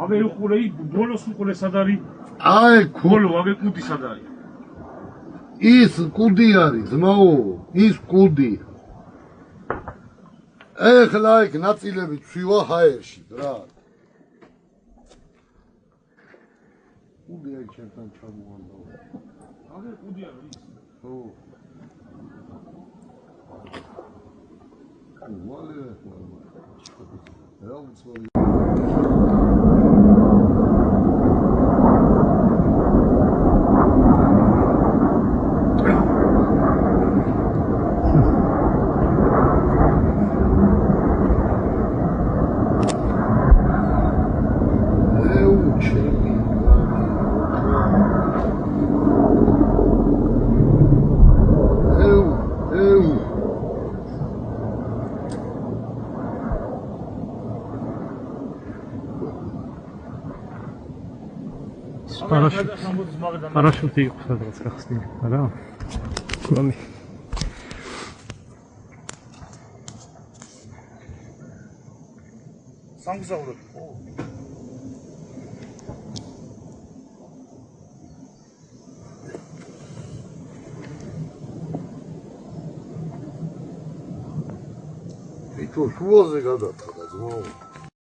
აბე უყურე ბოლოს უყურე სად არის? აი ბოლო აბე კუდი სად არის? ის კუდი არის ძმაო, ის კუდი. ეხლა იქ ნაწილები ცვივა ჰაერში რა. კუდი აი ჩემთან ჩამოვანდო. აბე კუდი არის? ხო. ვალე რა უცბად Parashut იყო სადღაც გახსნილი, რა? გონი. სამგზავროდ ხო? ითო შუაზე გადაწყდა ძმაო.